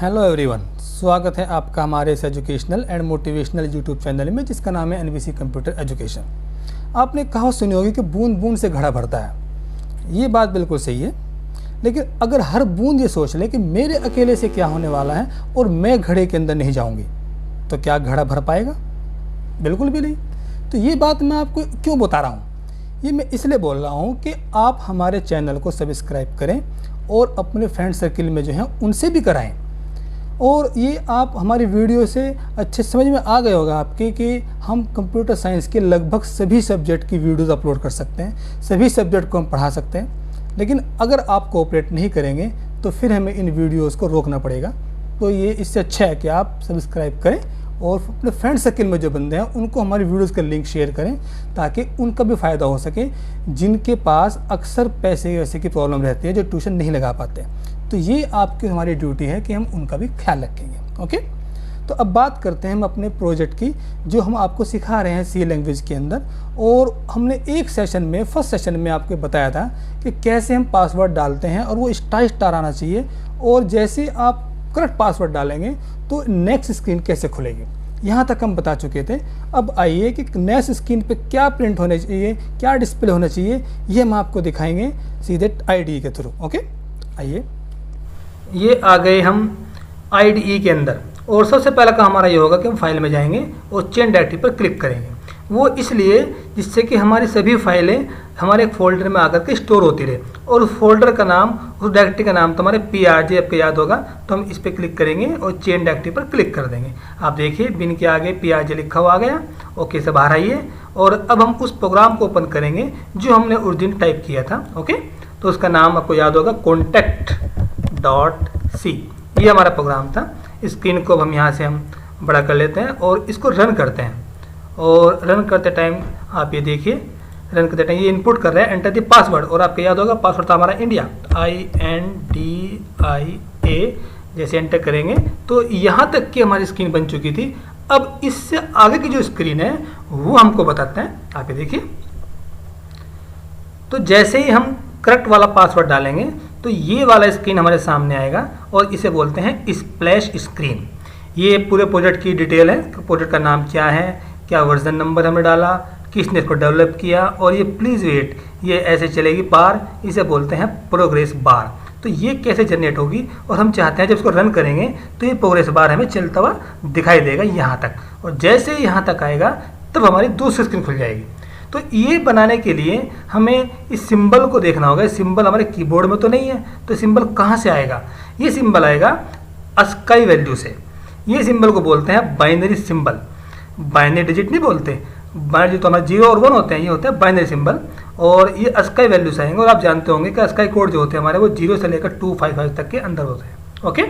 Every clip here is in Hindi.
हेलो एवरीवन, स्वागत है आपका हमारे इस educational and motivational YouTube channel में जिसका नाम है एनवीसी कंप्यूटर एजुकेशन। आपने कहावत सुनी होगी कि बूंद बूंद से घड़ा भरता है। ये बात बिल्कुल सही है, लेकिन अगर हर बूंद ये सोच ले कि मेरे अकेले से क्या होने वाला है और मैं घड़े के अंदर नहीं जाऊंगी, तो क्या घड़ा भर पाएगा? बिल्कुल भी नहीं। तो ये बात मैं आपको क्यों बता रहा हूँ? ये मैं इसलिए बोल रहा हूँ कि आप हमारे चैनल को सब्सक्राइब करें और अपने फ्रेंड सर्किल में जो है उनसे भी कराएं। और ये आप हमारी वीडियो से अच्छे समझ में आ गए होगा आपके कि हम कंप्यूटर साइंस के लगभग सभी सब्जेक्ट की वीडियोस अपलोड कर सकते हैं, सभी सब्जेक्ट को हम पढ़ा सकते हैं। लेकिन अगर आप कोऑपरेट नहीं करेंगे तो फिर हमें इन वीडियोस को रोकना पड़ेगा। तो ये इससे अच्छा है कि आप सब्सक्राइब करें और अपने फ्रेंड सर्किल में जो बंदे हैं उनको हमारी वीडियोस का लिंक शेयर करें ताकि उनका भी फ़ायदा हो सके, जिनके पास अक्सर पैसे वैसे की प्रॉब्लम रहती है, जो ट्यूशन नहीं लगा पाते। तो ये आपकी हमारी ड्यूटी है कि हम उनका भी ख्याल रखेंगे। ओके, तो अब बात करते हैं हम अपने प्रोजेक्ट की, जो हम आपको सिखा रहे हैं सी लैंग्वेज के अंदर। और हमने एक सेशन में, फर्स्ट सेशन में आपको बताया था कि कैसे हम पासवर्ड डालते हैं और वो स्टार आना चाहिए, और जैसे आप करेक्ट पासवर्ड डालेंगे तो नेक्स्ट स्क्रीन कैसे खुलेगी, यहाँ तक हम बता चुके थे। अब आइए कि नेक्स्ट स्क्रीन पे क्या प्रिंट होने चाहिए, क्या डिस्प्ले होना चाहिए, ये हम आपको दिखाएंगे सीधे IDE के थ्रू। ओके, आइए, ये आ गए हम IDE के अंदर। और सबसे पहला काम हमारा ये होगा कि हम फाइल में जाएंगे और चेंज डायरेक्टरी पर क्लिक करेंगे। वो इसलिए जिससे कि हमारी सभी फाइलें हमारे एक फोल्डर में आकर के स्टोर होती रहे। और उस फोल्डर का नाम, उस डायरेक्टरी का नाम तो हमारे PRJ आपको याद होगा, तो हम इस पर क्लिक करेंगे और चेंज डायरेक्टरी पर क्लिक कर देंगे। आप देखिए बिन के आगे PRJ लिखा हुआ आ गया। ओके से बाहर आइए और अब हम उस प्रोग्राम को ओपन करेंगे जो हमने उस दिन टाइप किया था। ओके, तो उसका नाम आपको याद होगा contact.c, ये हमारा प्रोग्राम था। स्क्रीन को हम यहाँ से हम बड़ा कर लेते हैं और इसको रन करते हैं। और रन करते टाइम आप ये देखिए, रन करते टाइम ये इनपुट कर रहा है एंटर द पासवर्ड। और आपको याद होगा पासवर्ड था हमारा इंडिया, INDIA। जैसे एंटर करेंगे तो यहाँ तक की हमारी स्क्रीन बन चुकी थी। अब इससे आगे की जो स्क्रीन है वो हमको बताते हैं। आप ये देखिए, तो जैसे ही हम करेक्ट वाला पासवर्ड डालेंगे तो ये वाला स्क्रीन हमारे सामने आएगा और इसे बोलते हैं स्प्लैश स्क्रीन। ये पूरे प्रोजेक्ट की डिटेल है, प्रोजेक्ट का नाम क्या है, क्या वर्जन नंबर हमने डाला, किसने इसको डेवलप किया, और ये प्लीज़ वेट, ये ऐसे चलेगी बार, इसे बोलते हैं प्रोग्रेस बार। तो ये कैसे जनरेट होगी, और हम चाहते हैं जब इसको रन करेंगे तो ये प्रोग्रेस बार हमें चलता हुआ दिखाई देगा यहाँ तक। और जैसे यहाँ तक आएगा तब हमारी दूसरी स्क्रीन खुल जाएगी। तो ये बनाने के लिए हमें इस सिंबल को देखना होगा। इस सिंबल हमारे कीबोर्ड में तो नहीं है, तो सिंबल कहाँ से आएगा? ये सिंबल आएगा ASCII वैल्यू से। ये सिंबल को बोलते हैं बाइनरी सिंबल। बाइनरी डिजिट नहीं बोलते, बाइनरी तो हमारे 0 और 1 होते हैं, ये होते हैं बाइनरी सिंबल। और ये ASCII वैल्यू से आएंगे। और आप जानते होंगे कि ASCII कोड जो होते हैं हमारे वो 0 से लेकर 255 तक के अंदर होते हैं। ओके,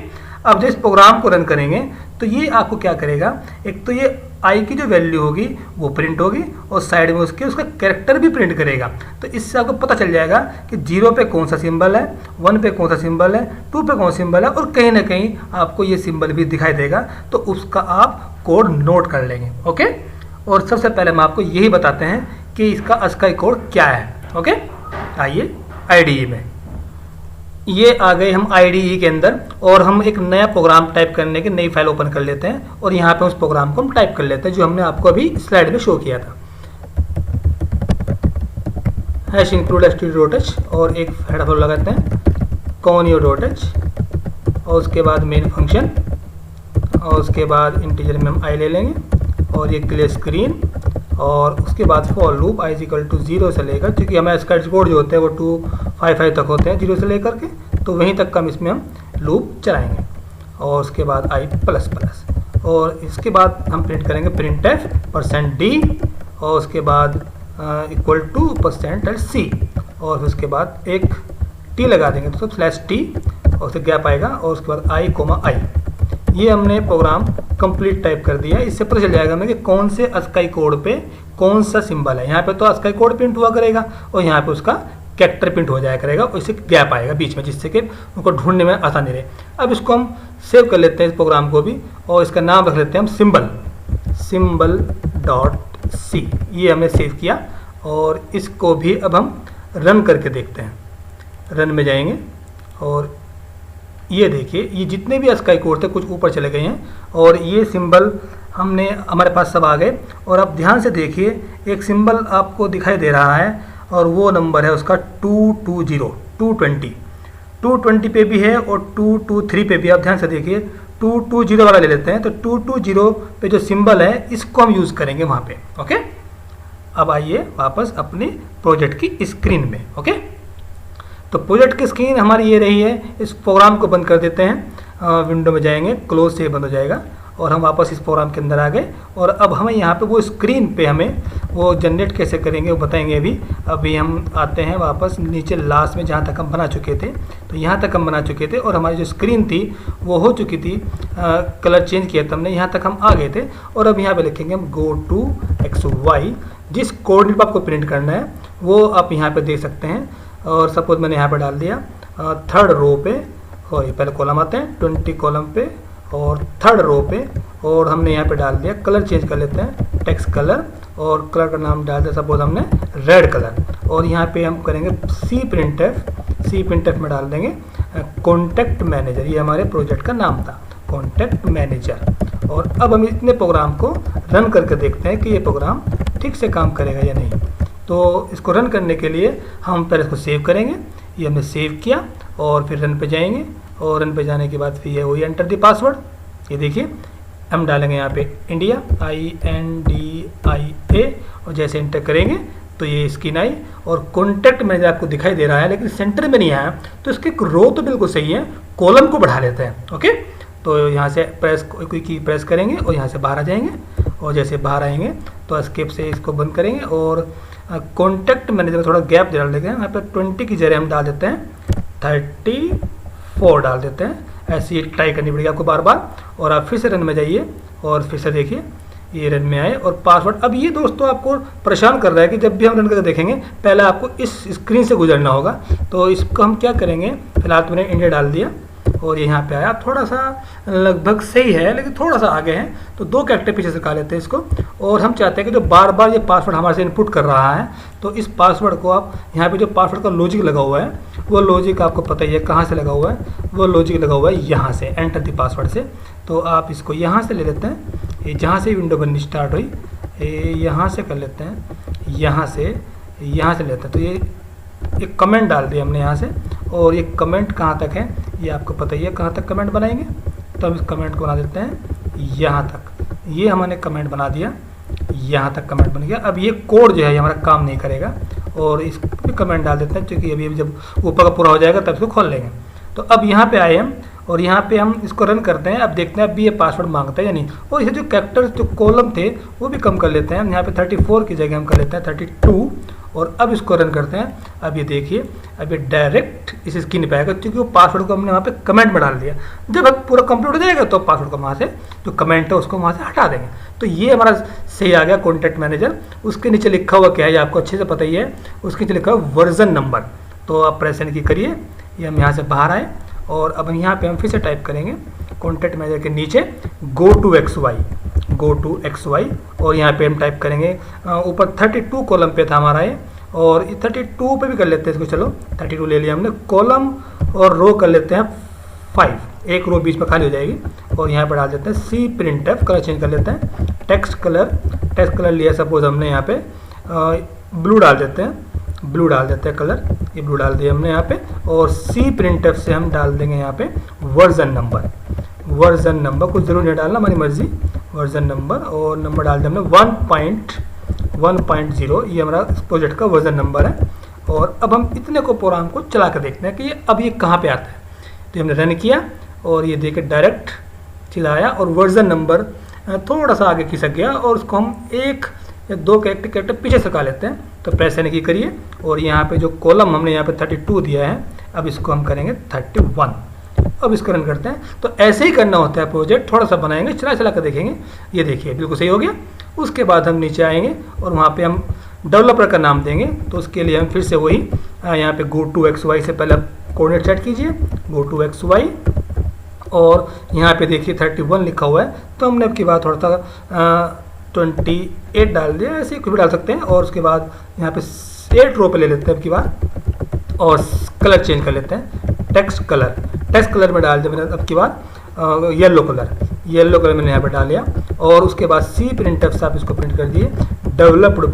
अब जब इस प्रोग्राम को रन करेंगे तो ये आपको क्या करेगा, एक तो ये I की जो वैल्यू होगी वो प्रिंट होगी और साइड में उसका कैरेक्टर भी प्रिंट करेगा। तो इससे आपको पता चल जाएगा कि 0 पे कौन सा सिंबल है, 1 पे कौन सा सिंबल है, 2 पे कौन सा सिंबल है, और कहीं ना कहीं आपको ये सिंबल भी दिखाई देगा। तो उसका आप कोड नोट कर लेंगे। ओके, और सबसे पहले हम आपको यही बताते हैं कि इसका ASCII कोड क्या है। ओके, आइए IDE में, ये आ गए हम IDE के अंदर। और हम एक नया प्रोग्राम टाइप करने की नई फाइल ओपन कर लेते हैं और यहाँ पे उस प्रोग्राम को हम टाइप कर लेते हैं जो हमने आपको अभी स्लाइड में शो किया था। #include_std.h और एक हेडर फॉलो लगाते हैं conio.h, और उसके बाद मेन फंक्शन, और उसके बाद इंटीजर में हम I ले लेंगे और ये क्लियर स्क्रीन। और उसके बाद फॉर लूप I = 0 से लेकर, क्योंकि हमें ASCII कोड जो होते हैं वो 255 तक होते हैं 0 से लेकर के, तो वहीं तक हम इसमें हम लूप चलाएंगे। और उसके बाद I++, और इसके बाद हम प्रिंट करेंगे printf %d, और उसके बाद =%c, और उसके बाद एक t लगा देंगे तो /t, और उससे गैप आएगा, और उसके बाद I, I। ये हमने प्रोग्राम कंप्लीट टाइप कर दिया। इससे पता चल जाएगा हमें कि कौन से ASCII कोड पे कौन सा सिंबल है। यहाँ पे तो ASCII कोड प्रिंट हुआ करेगा और यहाँ पे उसका कैरेक्टर प्रिंट हो जाया करेगा, और इससे गैप आएगा बीच में, जिससे कि उनको ढूंढने में आसानी रहे। अब इसको हम सेव कर लेते हैं इस प्रोग्राम को भी, और इसका नाम रख लेते हैं हम symbol.c। ये हमने सेव किया और इसको भी अब हम रन करके देखते हैं। रन में जाएंगे और ये देखिए, ये जितने भी स्काई कोड थे कुछ ऊपर चले गए हैं और ये सिंबल हमने हमारे पास सब आ गए। और अब ध्यान से देखिए, एक सिंबल आपको दिखाई दे रहा है और वो नंबर है उसका 220 220 पे भी है और 223 पे भी। आप ध्यान से देखिए, 220 वाला ले लेते हैं। तो 220 पे जो सिंबल है इसको हम यूज़ करेंगे वहाँ पे। ओके, अब आइए वापस अपने प्रोजेक्ट की स्क्रीन में। ओके, तो प्रोजेक्ट की स्क्रीन हमारी ये रही है। इस प्रोग्राम को बंद कर देते हैं, विंडो में जाएंगे, क्लोज से बंद हो जाएगा और हम वापस इस प्रोग्राम के अंदर आ गए। और अब हमें यहाँ पे वो स्क्रीन पे हमें वो जनरेट कैसे करेंगे वो बताएंगे अभी हम आते हैं वापस नीचे लास्ट में जहाँ तक हम बना चुके थे। तो यहाँ तक हम बना चुके थे और हमारी जो स्क्रीन थी वो हो चुकी थी, कलर चेंज किया था हमने, यहाँ तक हम आ गए थे। और अब यहाँ पे लिखेंगे हम गो टू XY, जिस कोऑर्डिनेट पर आपको प्रिंट करना है वो आप यहाँ पे देख सकते हैं। और सपोज मैंने यहाँ पे डाल दिया 3rd रो पे, और ये पहले कॉलम आते हैं 20 कॉलम पे और 3rd रो पे, और हमने यहाँ पे डाल दिया, कलर चेंज कर लेते हैं, टेक्स्ट कलर, और कलर का नाम डाल दिया सपोज हमने रेड कलर। और यहाँ पे हम करेंगे सी प्रिंट एफ में डाल देंगे कॉन्टैक्ट मैनेजर, ये हमारे प्रोजेक्ट का नाम था, कॉन्टैक्ट मैनेजर। और अब हम इतने प्रोग्राम को रन करके देखते हैं कि ये प्रोग्राम ठीक से काम करेगा या नहीं। तो इसको रन करने के लिए हम पहले इसको सेव करेंगे। ये हमने सेव किया और फिर रन पे जाएंगे, और रन पे जाने के बाद फिर ये वही एंटर द पासवर्ड, ये देखिए हम डालेंगे यहाँ पे इंडिया INDIA, और जैसे एंटर करेंगे तो ये स्क्रीन आई और कॉन्टैक्ट मैनेजर आपको दिखाई दे रहा है, लेकिन सेंटर में नहीं आया। तो इसके रो तो बिल्कुल सही है, कॉलम को बढ़ा लेते हैं। ओके, तो यहाँ से कोई की प्रेस करेंगे और यहाँ से बाहर आ जाएंगे, और जैसे बाहर आएंगे तो एस्केप से इसको बंद करेंगे और कॉन्टैक्ट मैनेजर में थोड़ा गैप डाल देते हैं। यहाँ पर 20 की जगह हम डाल देते हैं 34 डाल देते हैं। ऐसी ट्राई करनी पड़ेगी आपको बार बार। और आप फिर से रन में जाइए और फिर से देखिए ये रन में आए और पासवर्ड। अब ये दोस्तों आपको परेशान कर रहा है कि जब भी हम रन करके देखेंगे पहले आपको इस स्क्रीन से गुजरना होगा। तो इसको हम क्या करेंगे, फिलहाल तो मैंने इंडिया डाल दिया और ये यहाँ पे आया, थोड़ा सा लगभग सही है लेकिन थोड़ा सा आगे है, तो 2 कैरेक्टर पीछे से निकाल लेते हैं इसको। और हम चाहते हैं कि जो बार बार ये पासवर्ड हमारे से इनपुट कर रहा है, तो इस पासवर्ड को आप यहाँ पे जो पासवर्ड का लॉजिक लगा हुआ है वो लॉजिक आपको पता ही है कहाँ से लगा हुआ है, वो लॉजिक लगा हुआ है यहाँ से, एंटर द पासवर्ड से। तो आप इसको यहाँ से ले लेते हैं, ये जहाँ से विंडो बननी स्टार्ट हुई यहाँ से कर लेते हैं, यहाँ से लेते हैं। तो ये एक कमेंट डाल दिया हमने यहाँ से, और ये कमेंट कहाँ तक है ये आपको पता ही है कहाँ तक कमेंट बनाएंगे। तो हम इस कमेंट को बना देते हैं यहाँ तक, ये हमने कमेंट बना दिया, यहाँ तक कमेंट बन गया। अब ये कोड जो है ये हमारा काम नहीं करेगा, और इस पर कमेंट डाल देते हैं क्योंकि अभी जब ऊपर का पूरा हो जाएगा तब इसको खोल लेंगे। तो अब यहाँ पे आए हम और यहाँ पे हम इसको रन करते हैं। अब देखते हैं अभी ये पासवर्ड मांगता है या नहीं। और ये जो कैरेक्टर जो कॉलम थे वो भी कम कर लेते हैं, यहाँ पे 34 की जगह हम कर लेते हैं 32। और अब इसको रन करते हैं। अब ये देखिए, अब ये डायरेक्ट इस स्क्रीन पे आएगा क्योंकि वो पासवर्ड को हमने वहाँ पे कमेंट में डाल दिया। जब अब पूरा कंप्लीट हो जाएगा तो पासवर्ड को वहाँ से जो कमेंट है उसको वहाँ से हटा देंगे। तो ये हमारा सही आ गया कॉन्टैक्ट मैनेजर। उसके नीचे लिखा हुआ क्या है ये आपको अच्छे से पता ही है, उसके नीचे लिखा हुआ वर्जन नंबर। तो आप प्रेस की करिए, ये हम यहाँ से बाहर आए और अब यहाँ पे हम फिर से टाइप करेंगे कॉन्टैक्ट मैनेजर के नीचे गो टू XY, और यहाँ पे हम टाइप करेंगे ऊपर 32 कॉलम पे था हमारा ये, और 32 पे भी कर लेते हैं इसको। चलो 32 ले लिया हमने, कॉलम और रो कर लेते हैं 5, एक रो बीच में खाली हो जाएगी। और यहाँ पर डाल देते हैं सी प्रिंट एफ, कलर चेंज कर लेते हैं, टेक्स्ट कलर लिया सपोज हमने यहाँ पे ब्लू डाल देते हैं कलर, ये ब्लू डाल दिया हमने यहाँ पे। और सी प्रिंट एफ से हम डाल देंगे यहाँ पे वर्जन नंबर, कुछ जरूर नहीं डालना, हमारी मर्जी, वर्जन नंबर। और नंबर डाल दिया हमने 1.0, ये हमारा प्रोजेक्ट का वर्जन नंबर है। और अब हम इतने को प्रोग्राम को चला कर देखते हैं कि ये कहाँ पे आता है। तो हमने रन किया और ये देखिए डायरेक्ट सीधा आया और वर्जन नंबर थोड़ा सा आगे खिसक गया, और उसको हम 1 या 2 कैरेक्टर पीछे सरका लेते हैं। तो प्रेस की करिए और यहाँ पे जो कॉलम हमने यहाँ पे 32 दिया है, अब इसको हम करेंगे 31। अब इसको रन करते हैं। तो ऐसे ही करना होता है प्रोजेक्ट, थोड़ा सा बनाएंगे, चला कर देखेंगे। ये देखिए बिल्कुल सही हो गया। उसके बाद हम नीचे आएंगे और वहाँ पे हम डेवलपर का नाम देंगे। तो उसके लिए हम फिर से वही यहाँ पे गो टू XY से पहले कोऑर्डिनेट सेट कीजिए, गो टू XY, और यहाँ पे देखिए 31 लिखा हुआ है। तो हमने अब की बात थोड़ा सा 28 डाल दिया, ऐसे कुछ भी डाल सकते हैं। और उसके बाद यहाँ पे 8 रो पे ले लेते हैं अब की बार, और कलर चेंज कर लेते हैं टेक्स्ट कलर में डाल दिया मैंने अब की बात येलो कलर मैंने यहाँ पे डाल लिया। और उसके बाद सी प्रिंटफ से आप इसको प्रिंट कर दिए डेवलप्ड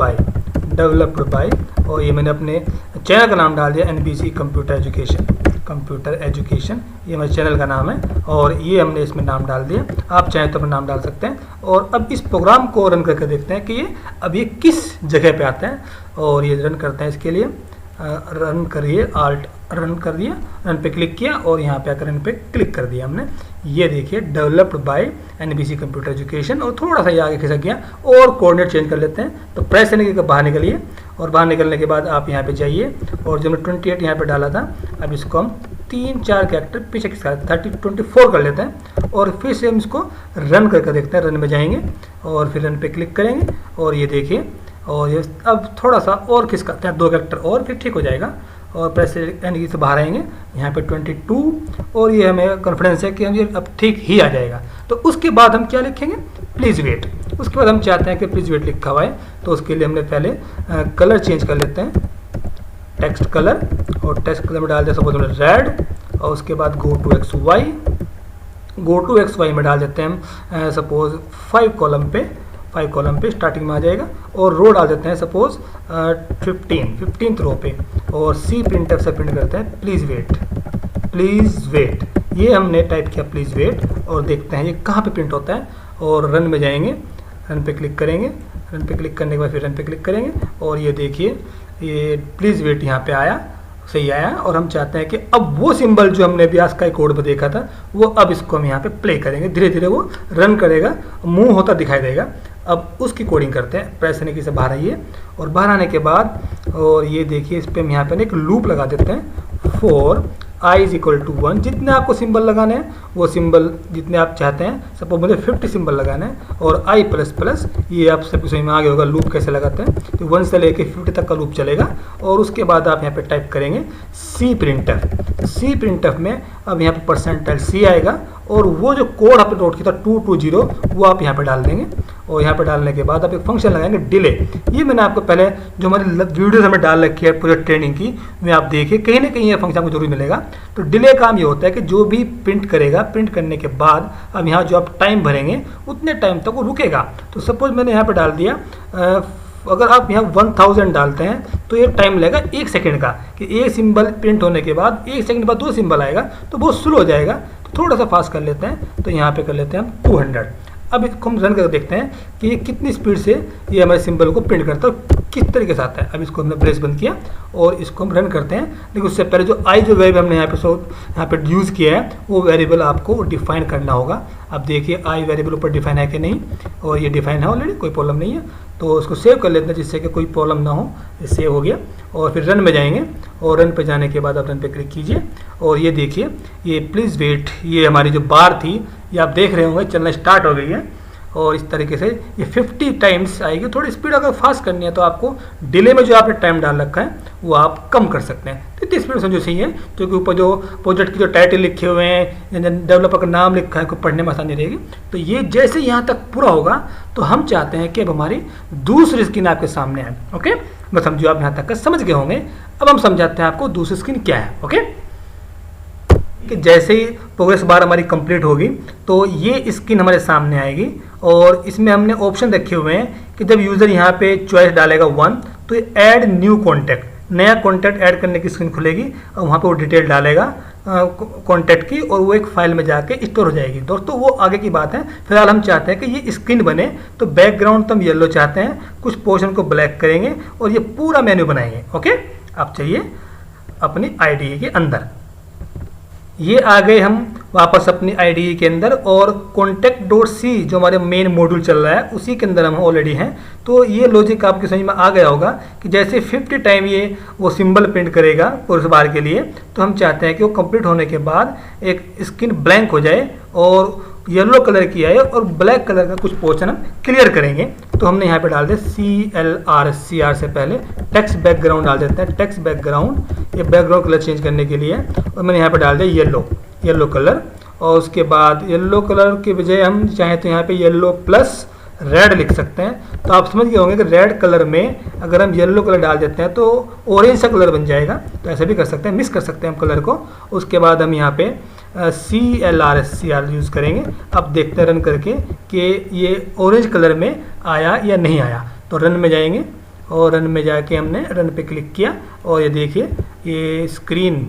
बाय और ये मैंने अपने चैनल का नाम डाल दिया NBC कंप्यूटर एजुकेशन, ये मेरे चैनल का नाम है और ये हमने इसमें नाम डाल दिया। आप चाहें तो अपना नाम डाल सकते हैं। और अब इस प्रोग्राम को रन करके देखते हैं कि ये अब ये किस जगह पे आता है। और ये रन करते हैं, इसके लिए रन करिए, आल्ट रन कर दिया, रन पे क्लिक किया और यहाँ पे आकर रन पे क्लिक कर दिया हमने। ये देखिए developed by NBC computer education और थोड़ा सा ये आगे खिसक गया और कोऑर्डिनेट चेंज कर लेते हैं। तो प्रेस करने के बाहर निकलिए और बाहर निकलने के बाद आप यहाँ पे जाइए और जो मैं 28 यहाँ पे डाला था अब इसको हम 3-4 कैरेक्टर पीछे खिसका 24 कर लेते हैं और फिर से हम इसको रन करके देखते हैं। रन में जाएंगे और फिर रन पे क्लिक करेंगे और ये देखिए और ये अब थोड़ा सा और खिसकाते हैं 2 कैरेक्टर और फिर ठीक हो जाएगा। और प्रेस से बाहर आएंगे यहाँ पे 22 और ये हमें कॉन्फिडेंस है कि हम ये अब ठीक ही आ जाएगा। तो उसके बाद हम क्या लिखेंगे, प्लीज़ वेट। उसके बाद हम चाहते हैं कि प्लीज़ वेट लिखा हुआ है तो उसके लिए हमने पहले कलर चेंज कर लेते हैं, टेक्स्ट कलर और टेक्स्ट कलर में डाल दें सपोज हमने रेड और उसके बाद गो टू एक्स वाई में डाल देते हैं हम सपोज 5 कॉलम पे स्टार्टिंग में आ जाएगा और रो डाल देते हैं सपोज 15th रो पे और सी प्रिंटफ से प्रिंट करते हैं प्लीज़ वेट। ये हमने टाइप किया प्लीज़ वेट और देखते हैं ये कहाँ पे प्रिंट होता है। और रन में जाएंगे, रन पे क्लिक करेंगे, रन पे क्लिक करने के बाद फिर रन पे क्लिक करेंगे और ये देखिए ये प्लीज़ वेट यहाँ पे आया, सही आया। और हम चाहते हैं कि अब वो सिंबल जो हमने अभी आस्काई कोड में देखा था वो अब इसको हम यहाँ पे प्ले करेंगे, धीरे धीरे वो रन करेगा, मूव होता दिखाई देगा। अब उसकी कोडिंग करते हैं, प्रेस करने की से बाहर आइए और बाहर आने के बाद और ये देखिए इस पर हम यहाँ पे एक लूप लगा देते हैं फॉर i = 1। जितने आपको सिंबल लगाने हैं वो सिंबल जितने आप चाहते हैं, सपोज मुझे 50 सिंबल लगाने हैं और i++ ये आप सब समझ में आ गया होगा लूप कैसे लगाते हैं। तो 1 से लेके 50 तक का लूप चलेगा और उसके बाद आप यहाँ पे टाइप करेंगे सी प्रिंटफ में अब यहाँ पे %C आएगा और वो जो कोड आपने नोट किया था 220 वो आप यहाँ पे डाल देंगे। और यहाँ पे डालने के बाद आप एक फंक्शन लगाएंगे डिले। ये मैंने आपको पहले जो हमारी वीडियोस हमें डाल रखी है पूरे ट्रेनिंग की में आप देखिए कहीं ना कहीं ये फंक्शन आपको जरूर मिलेगा। तो डिले काम ये होता है कि जो भी प्रिंट करेगा, प्रिंट करने के बाद अब यहाँ जो आप टाइम भरेंगे उतने टाइम तक वो रुकेगा। तो सपोज मैंने यहाँ पे डाल दिया अगर आप यहाँ 1000 डालते हैं तो ये टाइम लगेगा 1 सेकेंड का कि एक सिंबल प्रिंट होने के बाद 1 सेकेंड बाद 2 सिंबल आएगा तो बहुत स्लो हो जाएगा। तो थोड़ा सा फास्ट कर लेते हैं, तो यहाँ पे कर लेते हैं हम 200। अब इसको हम रन करके देखते हैं कि ये कितनी स्पीड से ये हमारे सिंबल को प्रिंट करता है, किस तरीके से आता है। अब इसको हमने ब्रेस बंद किया और इसको हम रन करते हैं। लेकिन उससे पहले जो वेरिएबल हमने यहाँ पे यूज़ किया है वो वेरिएबल आपको डिफाइन करना होगा। अब देखिए आई वेरिएबल ऊपर डिफाइन है कि नहीं, और ये डिफाइन है ऑलरेडी, कोई प्रॉब्लम नहीं है। तो उसको सेव कर लेते हैं जिससे कि कोई प्रॉब्लम ना हो। ये सेव हो गया और फिर रन में जाएंगे और रन पे जाने के बाद आप रन पे क्लिक कीजिए और ये देखिए ये प्लीज़ वेट, ये हमारी जो बार थी ये आप देख रहे होंगे चलना स्टार्ट हो गई है। और इस तरीके से ये 50 टाइम्स आएगी। थोड़ी स्पीड अगर फास्ट करनी है तो आपको डिले में जो आपने टाइम डाल रखा है वो आप कम कर सकते हैं। तो इतनी स्पीड समझो सही है, क्योंकि ऊपर जो प्रोजेक्ट की जो टाइटल लिखे हुए हैं, डेवलपर का नाम लिखा है, को पढ़ने में आसानी रहेगी। तो ये जैसे यहाँ तक पूरा होगा तो हम चाहते हैं कि अब हमारी दूसरी स्क्रीन आपके सामने आए। ओके, मैं समझो आप यहाँ तक का समझ गए होंगे। अब हम समझाते हैं आपको दूसरी स्क्रीन क्या है। ओके, कि जैसे ही प्रोग्रेस बार हमारी कंप्लीट होगी तो ये स्क्रीन हमारे सामने आएगी और इसमें हमने ऑप्शन रखे हुए हैं कि जब यूज़र यहाँ पे चॉइस डालेगा 1 तो ऐड न्यू कॉन्टैक्ट, नया कॉन्टैक्ट ऐड करने की स्क्रीन खुलेगी और वहाँ पे वो डिटेल डालेगा कॉन्टैक्ट की और वो एक फाइल में जाके स्टोर हो जाएगी। दोस्तों वो आगे की बात है। फिलहाल हम चाहते हैं कि ये स्क्रीन बने तो बैकग्राउंड तो हम येलो चाहते हैं, कुछ पोर्शन को ब्लैक करेंगे और ये पूरा मेन्यू बनाएंगे। ओके, आप चाहिए अपनी IDE के अंदर। ये आ गए हम वापस अपनी IDE के अंदर और contact.c जो हमारे मेन मॉड्यूल चल रहा है उसी के अंदर हम ऑलरेडी हैं। तो ये लॉजिक आपके समझ में आ गया होगा कि जैसे 50 टाइम ये वो सिंबल प्रिंट करेगा पुरुष बार के लिए, तो हम चाहते हैं कि वो कंप्लीट होने के बाद एक स्क्रीन ब्लैंक हो जाए और येलो कलर की आए और ब्लैक कलर का कुछ पोर्शन हम क्लियर करेंगे। तो हमने यहाँ पे डाल दे CR से पहले टेक्स्ट बैकग्राउंड डाल देते हैं। टेक्स्ट बैकग्राउंड, ये बैकग्राउंड कलर चेंज करने के लिए, और मैंने यहाँ पे डाल दिया येलो कलर। और उसके बाद येलो कलर के बजाय हम चाहें तो यहाँ पे येलो प्लस रेड लिख सकते हैं। तो आप समझ गए होंगे कि रेड कलर में अगर हम येलो कलर डाल देते हैं तो ऑरेंज सा कलर बन जाएगा। तो ऐसा भी कर सकते हैं, मिक्स कर सकते हैं हम कलर को। उसके बाद हम यहाँ पे CLR यूज़ करेंगे। अब देखते हैं रन करके कि ये ऑरेंज कलर में आया या नहीं आया। तो रन में जाएंगे और रन में जाके हमने रन पे क्लिक किया और ये देखिए ये स्क्रीन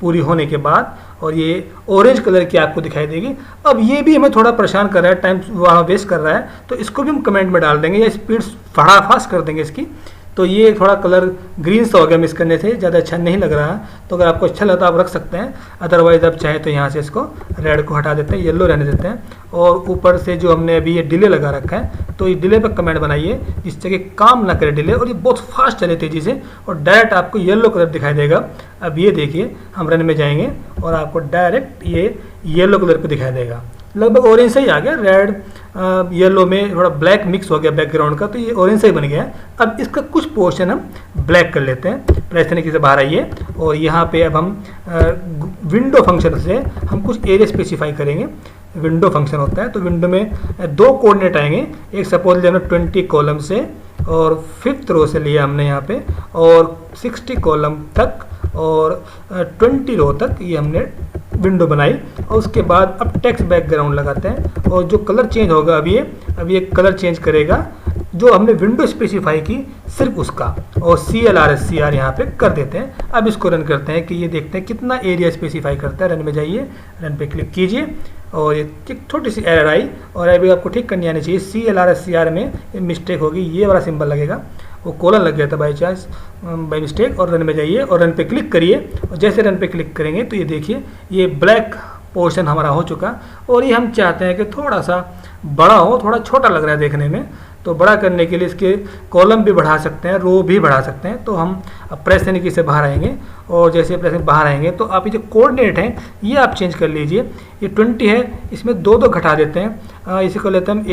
पूरी होने के बाद और ये ऑरेंज कलर की आपको दिखाई देगी। अब ये भी हमें थोड़ा परेशान कर रहा है, टाइम वहाँ वेस्ट कर रहा है, तो इसको भी हम कमेंट में डाल देंगे या स्पीड बढ़ा फास्ट कर देंगे इसकी। तो ये थोड़ा कलर ग्रीन सा हो गया मिक्स करने से, ज़्यादा अच्छा नहीं लग रहा। तो अगर आपको अच्छा लगता है आप रख सकते हैं, अदरवाइज आप चाहे तो यहाँ से इसको रेड को हटा देते हैं, येलो रहने देते हैं। और ऊपर से जो हमने अभी ये डिले लगा रखा है, तो ये डिले पर कमेंट बनाइए जिससे कि काम ना करे डिले और ये बहुत फास्ट चले तेज़ी से और डायरेक्ट आपको येलो कलर दिखाई देगा। अब ये देखिए हम रन में जाएंगे और आपको डायरेक्ट ये येलो कलर पर दिखाई देगा। लगभग ऑरेंज से ही आ गया, रेड येलो में थोड़ा ब्लैक मिक्स हो गया बैकग्राउंड का, तो ये ऑरेंज से ही बन गया है। अब इसका कुछ पोर्शन हम ब्लैक कर लेते हैं। प्रेस तरीके से बाहर आइए और यहाँ पे अब हम विंडो फंक्शन से हम कुछ एरिया स्पेसिफाई करेंगे। विंडो फंक्शन होता है तो विंडो में दो कोऑर्डिनेट आएंगे। एक सपोज हमने 20 कॉलम से और 5th रो से लिया हमने यहाँ पे और 60 कॉलम तक और 20 रो तक ये हमने विंडो बनाई। और उसके बाद अब टेक्स्ट बैकग्राउंड लगाते हैं और जो कलर चेंज होगा अब ये कलर चेंज करेगा जो हमने विंडो स्पेसिफाई की सिर्फ उसका, और CLR यहाँ पे कर देते हैं। अब इसको रन करते हैं कि ये देखते हैं कितना एरिया स्पेसिफाई करता है। रन में जाइए, रन पे क्लिक कीजिए और ये छोटी सी एरर आई और अभी आपको ठीक करनी आनी चाहिए। CLR में मिस्टेक होगी, ये वाला सिंबल लगेगा, वो कोलन लग गया था बाई चांस बाई मिस्टेक। और रन में जाइए और रन पे क्लिक करिए और जैसे रन पे क्लिक करेंगे तो ये देखिए ये ब्लैक पोर्शन हमारा हो चुका। और ये हम चाहते हैं कि थोड़ा सा बड़ा हो, थोड़ा छोटा लग रहा है देखने में, तो बड़ा करने के लिए इसके कॉलम भी बढ़ा सकते हैं, रो भी बढ़ा सकते हैं। तो हम प्रेस तरीके से बाहर आएंगे और जैसे प्रेस बाहर आएंगे तो आप ये जो कोऑर्डिनेट हैं ये आप चेंज कर लीजिए। ये 20 है, इसमें दो घटा देते हैं, इसी को लेते हैं हम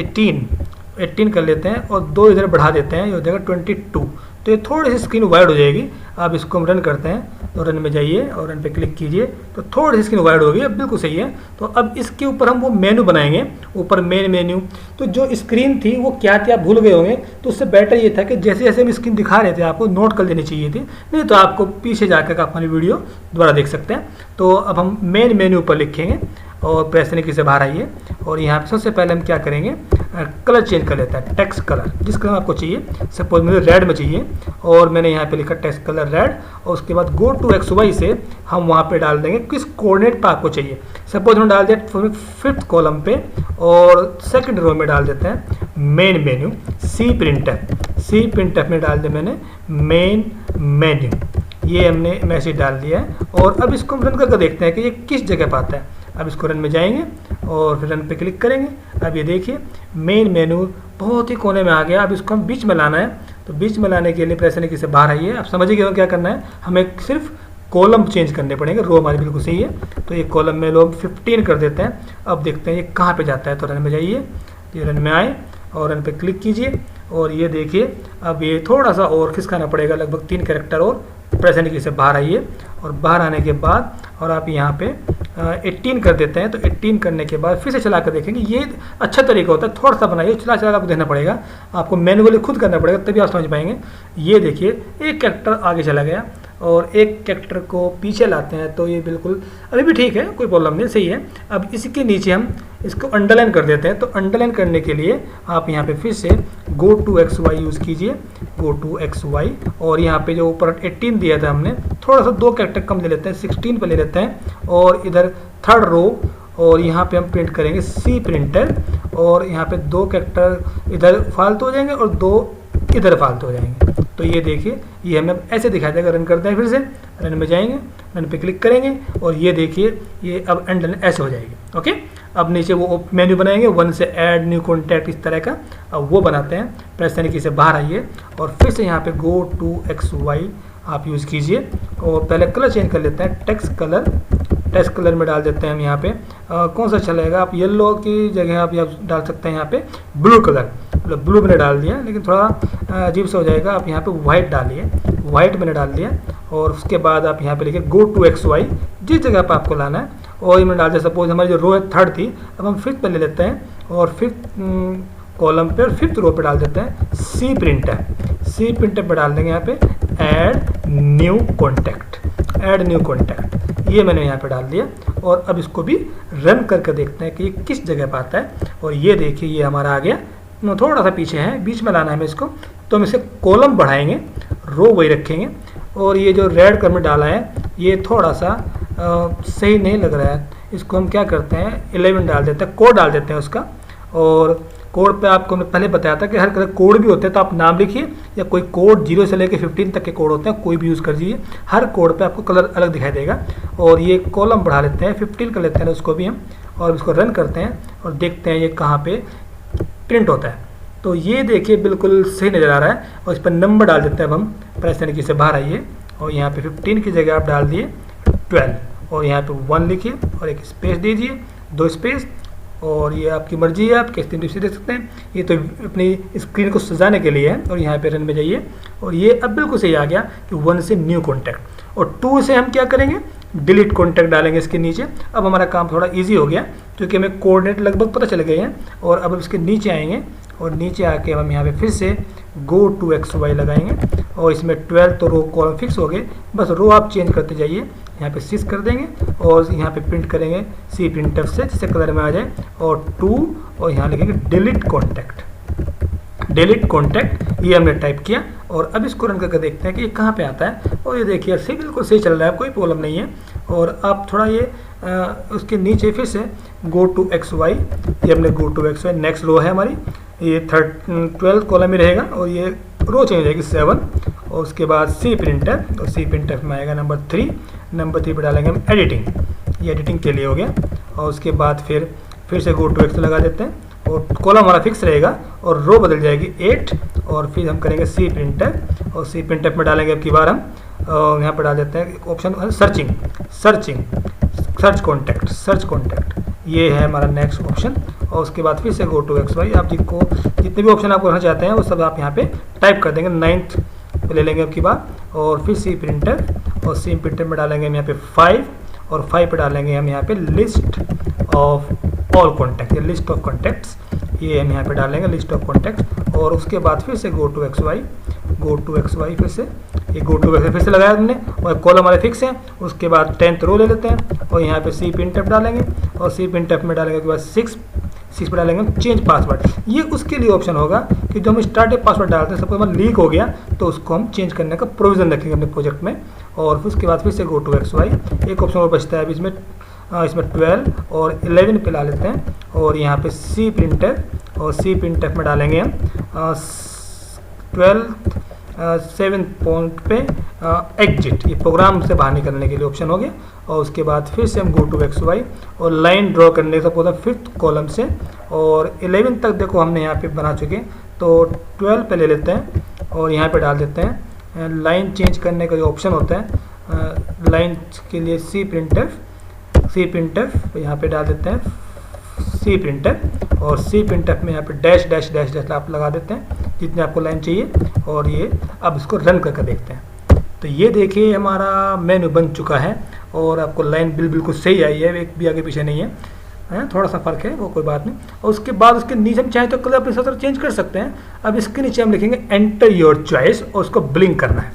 18 कर लेते हैं और 2 इधर बढ़ा देते हैं, ये हो जाएगा 22। तो ये थोड़ी सी स्क्रीन वाइड हो जाएगी। अब इसको हम रन करते हैं तो रन में जाइए और रन पे क्लिक कीजिए तो थोड़ी सी स्क्रीन वाइड होगी, अब बिल्कुल सही है। तो अब इसके ऊपर हम वो मेनू बनाएंगे, ऊपर मेन मेन्यू। तो जो स्क्रीन थी वो क्या थी आप भूल गए होंगे, तो उससे बेटर ये था कि जैसे जैसे हम स्क्रीन दिखा रहे थे आपको नोट कर लेनी चाहिए थी, नहीं तो आपको पीछे जाकर आप हमारी वीडियो दोबारा देख सकते हैं। तो अब हम मेन मेन्यू पर लिखेंगे और प्रेस तरीके से बाहर आइए और यहाँ पे सबसे पहले हम क्या करेंगे, कलर चेंज कर लेते हैं, टेक्स्ट कलर जिस कलर आपको चाहिए। सपोज मुझे रेड में चाहिए और मैंने यहाँ पे लिखा टेक्स्ट कलर रेड और उसके बाद गो टू XY से हम वहाँ पे डाल देंगे किस कोऑर्डिनेट पर आपको चाहिए। सपोज हम डाल दिया 5th कॉलम पे और 2nd रो में डाल देते हैं मेन मेन्यू C printf में डाल दिया मैंने मेन मेन्यू, ये हमने मैसेज डाल दिया है। और अब इसको रन करके देखते हैं कि ये किस जगह पर आता है। अब इसको रन में जाएंगे और फिर रन पे क्लिक करेंगे। अब ये देखिए मेन मेनू बहुत ही कोने में आ गया। अब इसको हम बीच में लाना है, तो बीच में लाने के लिए प्रेस तरीके से बाहर आइए। आप समझिए क्या करना है, हमें सिर्फ कॉलम चेंज करने पड़ेंगे, रो हमारी बिल्कुल सही है। तो ये कॉलम में लो 15 कर देते हैं। अब देखते हैं ये कहाँ पे जाता है, तो रन में जाइए, ये रन में आए और रन पे क्लिक कीजिए और ये देखिए अब ये थोड़ा सा और खिसकाना पड़ेगा, लगभग 3 कैरेक्टर और। प्रेस तरीके से बाहर आइए और बाहर आने के बाद और आप यहाँ पे 18 कर देते हैं। तो 18 करने के बाद फिर से चला कर देखेंगे, ये अच्छा तरीका होता है, थोड़ा सा बनाइए, चला चला आपको देखना पड़ेगा, आपको मैनुअली खुद करना पड़ेगा तभी आप समझ पाएंगे। ये देखिए एक कैरेक्टर आगे चला गया और एक कैरेक्टर को पीछे लाते हैं, तो ये बिल्कुल अभी भी ठीक है, कोई प्रॉब्लम नहीं, सही है। अब इसके नीचे हम इसको अंडरलाइन कर देते हैं। तो अंडरलाइन करने के लिए आप यहाँ पे फिर से गो टू XY यूज़ कीजिए, गो टू XY और यहाँ पे जो ऊपर 18 दिया था हमने, थोड़ा सा 2 कैरेक्टर कम ले लेते हैं, 16 पे ले लेते हैं और इधर 3rd रो और यहाँ पे हम प्रिंट करेंगे C प्रिंटर और यहाँ पे 2 कैरेक्टर इधर फालतू हो जाएंगे और 2 इधर फालतू हो जाएंगे। तो ये देखिए ये हमें ऐसे दिखाई देगा। रन करते हैं, फिर से रन में जाएंगे, रन पे क्लिक करेंगे और ये देखिए ये अब एंड ऐसे हो जाएगी। ओके, अब नीचे वो मेन्यू बनाएंगे 1 से ऐड न्यू कॉन्टैक्ट इस तरह का, अब वो बनाते हैं। प्रेस तरीके से बाहर आइए और फिर से यहाँ पे गो टू XY आप यूज़ कीजिए और पहले कलर चेंज कर लेते हैं, टेक्स्ट कलर में डाल देते हैं हम यहाँ पे कौन सा चलेगा, आप येलो की जगह आप डाल सकते हैं यहाँ पे ब्लू कलर, मतलब ब्लू मैंने डाल दिया लेकिन थोड़ा अजीब सा हो जाएगा। आप यहाँ पे वाइट डालिए, वाइट मैंने डाल दिया और उसके बाद आप यहाँ पे लिखिए गो टू XY जिस जगह पर आपको लाना है और ये मैंने डाल दिया। सपोज हमारी जो रो है 3rd थी, अब हम 5th पे ले लेते हैं और 5th कॉलम पे और 5th रो पे डाल देते हैं सी प्रिंटफ पे डाल देंगे यहाँ पे ऐड न्यू कॉन्टैक्ट, ये मैंने यहाँ पे डाल दिया। और अब इसको भी रन करके देखते हैं कि ये किस जगह पर आता है। और ये देखिए ये हमारा आ गया, थोड़ा सा पीछे है, बीच में लाना है हमें इसको। तो हम इसे कॉलम बढ़ाएंगे, रो वही रखेंगे। और ये जो रेड कलर में डाला है ये थोड़ा सा सही नहीं लग रहा है, इसको हम क्या करते हैं 11 डाल देते हैं, कोड डाल देते हैं उसका। और कोड पे आपको मैं पहले बताया था कि हर कलर कोड भी होते हैं, तो आप नाम लिखिए या कोई कोड 0 से लेकर 15 तक के कोड होते हैं, कोई भी यूज़ कर दीजिए, हर कोड पे आपको कलर अलग दिखाई देगा। और ये कॉलम बढ़ा लेते हैं, 15 कर लेते हैं उसको भी हम, और इसको रन करते हैं और देखते हैं ये कहाँ पे प्रिंट होता है। तो ये देखिए बिल्कुल सही नज़र आ रहा है। और इस पर नंबर डाल देते हैं अब हम, प्रेस करने की से बाहर आइए और यहाँ पे 15 की जगह आप डाल दिए 12 और यहाँ पे 1 लिखिए और एक स्पेस दीजिए, 2 स्पेस। और ये आपकी मर्जी है, आप किस तरीके से दे सकते हैं। ये तो अपनी स्क्रीन को सजाने के लिए है। और यहाँ पे रन में जाइए और ये अब बिल्कुल सही आ गया कि 1 से न्यू कॉन्टैक्ट और 2 से हम क्या करेंगे डिलीट कॉन्टैक्ट डालेंगे इसके नीचे। अब हमारा काम थोड़ा ईजी हो गया क्योंकि हमें कोऑर्डिनेट लगभग पता चल गए हैं। और अब इसके नीचे आएंगे और नीचे आके हम यहाँ पे फिर से गो टू XY लगाएंगे और इसमें 12 तो रो कॉलम फिक्स हो गए, बस रो आप चेंज करते जाइए। यहाँ पे 6 कर देंगे और यहाँ पे प्रिंट करेंगे सी प्रिंटफ से जिससे कलर में आ जाए और 2 और यहाँ लिखेंगे डिलीट कॉन्टैक्ट, ये हमने टाइप किया। और अब इसको रन करके देखते हैं कि ये कहाँ पे आता है। और ये देखिए सही बिल्कुल सही चल रहा है, कोई प्रॉब्लम नहीं है। और आप थोड़ा ये उसके नीचे फिर से गो टू XY, ये हमने go to XY next row है हमारी, ये 12 कॉलम में रहेगा और ये रो चेंज हो जाएगी 7। और उसके बाद सी प्रिंटफ और सी प्रिंटफ में आएगा नंबर 3 पे डालेंगे हम एडिटिंग, ये एडिटिंग के लिए हो गया। और उसके बाद फिर से गो टू XY लगा देते हैं और कॉलम हमारा फिक्स रहेगा और रो बदल जाएगी 8। और फिर हम करेंगे सी प्रिंटफ और सी प्रिंटफ में डालेंगे अब की बार हम यहाँ पर डाल देते हैं ऑप्शन सर्च कॉन्टैक्ट, ये है हमारा नेक्स्ट ऑप्शन। और उसके बाद फिर से गो टू XY, आप जिनको जितने भी ऑप्शन आप करना चाहते हैं वो सब आप यहाँ पे टाइप कर देंगे। 9th पे ले लेंगे अब की बार और फिर सी प्रिंटफ और सी प्रिंटफ में डालेंगे हम यहाँ पे 5 और 5 पे डालेंगे हम यहाँ पे लिस्ट ऑफ ऑल कॉन्टैक्ट, ये लिस्ट ऑफ कॉन्टैक्ट्स, ये हम यहाँ पे डालेंगे लिस्ट ऑफ कॉन्टैक्ट्स। और उसके बाद फिर से गो टू XY फिर से ये गो टू XY फिर से लगाया हमने और कॉलम हमारे फिक्स हैं। उसके बाद 10th रो ले लेते हैं और यहाँ पे सी प्रिंटफ डालेंगे और सी प्रिंटफ में डालेंगे उसके बाद 6 पे डालेंगे हम चेंज पासवर्ड। ये उसके लिए ऑप्शन होगा कि जो हम स्टार्टिंग पासवर्ड डालते हैं सपोज हमारा लीक हो गया तो उसको हम चेंज करने का प्रोविजन रखेंगे अपने प्रोजेक्ट में। और उसके बाद फिर से गो टू XY, एक ऑप्शन और बचता है अभी इसमें 12 और 11 पे ला लेते हैं और यहाँ पे सी प्रिंटफ और सी प्रिंटफ में डालेंगे हम 7 पॉइंट पे एग्जिट, ये प्रोग्राम से बाहर निकलने के लिए ऑप्शन हो गया। और उसके बाद फिर से हम गो टू XY और लाइन ड्रॉ करने का सपोज 5th कॉलम से और 11 तक देखो हमने यहाँ पे बना चुके हैं। तो 12 पे ले लेते हैं और यहाँ पे डाल देते हैं लाइन चेंज करने का जो ऑप्शन होता है लाइन के लिए सी प्रिंटफ यहाँ पे डाल देते हैं सी प्रिंटफ और सी प्रिंटफ में यहाँ पे डैश डैश डैश डैश आप लगा देते हैं जितने आपको लाइन चाहिए। और ये अब इसको रन करके देखते हैं। तो ये देखिए हमारा मेन्यू बन चुका है और आपको लाइन बिल्कुल सही आई है, एक भी आगे पीछे नहीं है, थोड़ा सा फर्क है वो कोई बात नहीं। और उसके बाद उसके नीचे हम चाहें तो कलर अपने हिसाब से चेंज कर सकते हैं। अब इसके नीचे हम लिखेंगे एंटर योर चॉइस और उसको ब्लिंक करना है।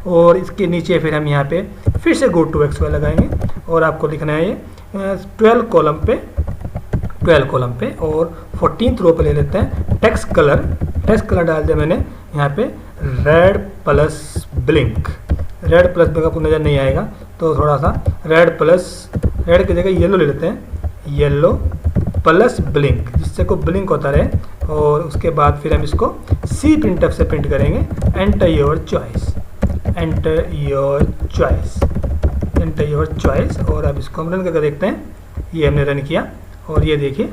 और इसके नीचे फिर हम यहाँ पे फिर से गो टू XY लगाएंगे और आपको लिखना है ये 12 कॉलम पे और 14th रो पे ले लेते हैं टेक्स्ट कलर डाल दिया मैंने यहाँ पे रेड प्लस ब्लिंक आपको नज़र नहीं आएगा तो थोड़ा सा रेड की जगह येलो ले लेते हैं, येलो प्लस ब्लिंक जिससे को ब्लिंक होता रहे। और उसके बाद फिर हम इसको सी प्रिंटफ से प्रिंट करेंगे एंटर योर चॉइस। और अब इसको हम रन करके देखते हैं। ये हमने रन किया और ये देखिए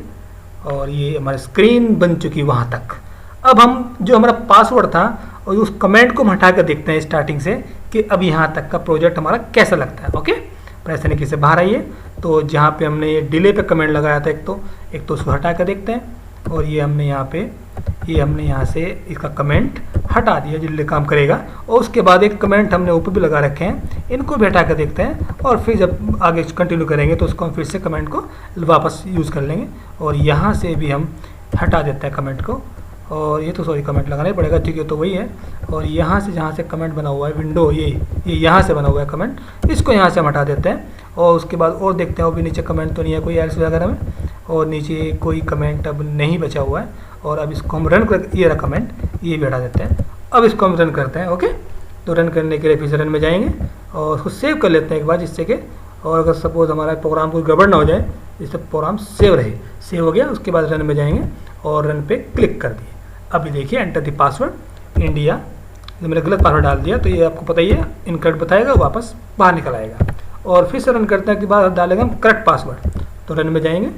और ये हमारी स्क्रीन बन चुकी वहाँ तक। अब हम जो हमारा पासवर्ड था और उस कमेंट को हम हटा कर देखते हैं स्टार्टिंग से कि अब यहाँ तक का प्रोजेक्ट हमारा कैसा लगता है। ओके, प्रेस करने से बाहर आइए तो जहाँ पे हमने ये डिले पे कमेंट लगाया था एक तो उसको हटा कर देखते हैं। और ये हमने यहाँ से इसका कमेंट हटा दिया जिससे काम करेगा। और उसके बाद एक कमेंट हमने ऊपर भी लगा रखे हैं, इनको भी हटा कर देखते हैं। और फिर जब आगे कंटिन्यू करेंगे तो उसको हम फिर से कमेंट को वापस यूज़ कर लेंगे। और यहाँ से भी हम हटा देते हैं कमेंट को, और ये तो सॉरी कमेंट लगाना ही पड़ेगा, ठीक है, तो वही है। और यहाँ से जहाँ से कमेंट बना हुआ है विंडो, ये यहाँ से बना हुआ है कमेंट, इसको यहाँ से हम हटा देते हैं। और उसके बाद और देखते हैं, वो भी नीचे कमेंट तो नहीं है कोई एल्स वगैरह में, और नीचे कोई कमेंट अब नहीं बचा हुआ है। और अब इसको हम रन कर, ये रहा कमेंट, ये भी हटा देते हैं। अब इसको हम रन करते हैं। ओके, तो रन करने के लिए फिर से रन में जाएंगे और उसको सेव कर लेते हैं एक बार, जिससे कि और अगर सपोज हमारा प्रोग्राम कोई गड़बड़ ना हो जाए, जिससे प्रोग्राम सेव रहे। सेव हो गया, उसके बाद रन में जाएंगे और रन पे क्लिक कर दिए। अभी देखिए एंटर द पासवर्ड इंडिया, जब मैंने गलत पासवर्ड डाल दिया तो ये आपको पता ही है इनकरेक्ट बताएगा, वापस बाहर निकल आएगा। और फिर से रन करते हैं कि बाद डालेंगे हम करेक्ट पासवर्ड, तो रन में जाएंगे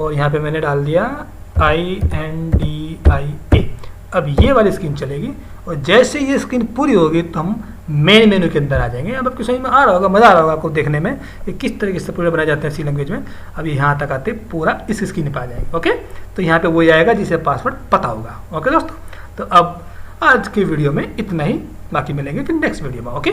और यहाँ पे मैंने डाल दिया INDIA। अब ये वाली स्क्रीन चलेगी और जैसे ये स्क्रीन पूरी होगी तो हम मेन मेन्यू के अंदर आ जाएंगे। अब आपको समझ में आ रहा होगा, मज़ा आ रहा होगा आपको देखने में कि किस तरीके से पूरे बनाए जाते हैं सी लैंग्वेज में। अब यहाँ तक आते पूरा इस स्क्रीन पर आ जाएंगे। ओके, तो यहाँ पे वही आएगा जिसे पासवर्ड पता होगा। ओके दोस्तों, तो अब आज की वीडियो में इतना ही, बाकी मिलेंगे फिर नेक्स्ट वीडियो में। ओके,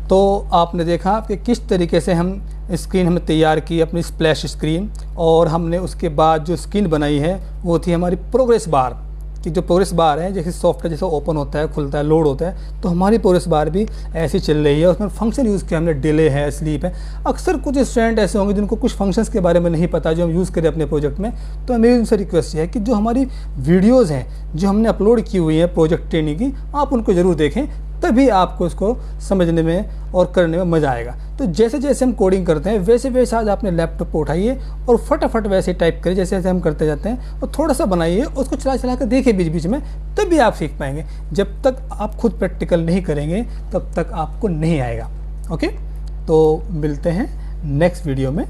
तो आपने देखा कि किस तरीके से हम स्क्रीन हमने तैयार की, अपनी स्प्लैश स्क्रीन, और हमने उसके बाद जो स्क्रीन बनाई है वो थी हमारी प्रोग्रेस बार कि जो प्रोग्रेस बार है, जैसे सॉफ्टवेयर जैसे ओपन होता है, खुलता है, लोड होता है, तो हमारी प्रोग्रेस बार भी ऐसी चल रही है। उसमें फंक्शन यूज़ किया हमने, डिले है, स्लीप है। अक्सर कुछ स्टूडेंट ऐसे होंगे जिनको कुछ फंक्शंस के बारे में नहीं पता, जो हम यूज़ करें अपने प्रोजेक्ट में। तो मेरी उनसे रिक्वेस्ट है कि जो हमारी वीडियोज़ हैं जो हमने अपलोड की हुई है प्रोजेक्ट ट्रेनिंग की, आप उनको ज़रूर देखें, तभी आपको इसको समझने में और करने में मज़ा आएगा। तो जैसे जैसे हम कोडिंग करते हैं वैसे वैसे आज आपने लैपटॉप को उठाइए और फटाफट वैसे टाइप करिए जैसे जैसे हम करते जाते हैं, और थोड़ा सा बनाइए, उसको चला चला कर देखिए बीच बीच में, तभी आप सीख पाएंगे। जब तक आप खुद प्रैक्टिकल नहीं करेंगे तब तक आपको नहीं आएगा। ओके, तो मिलते हैं नेक्स्ट वीडियो में।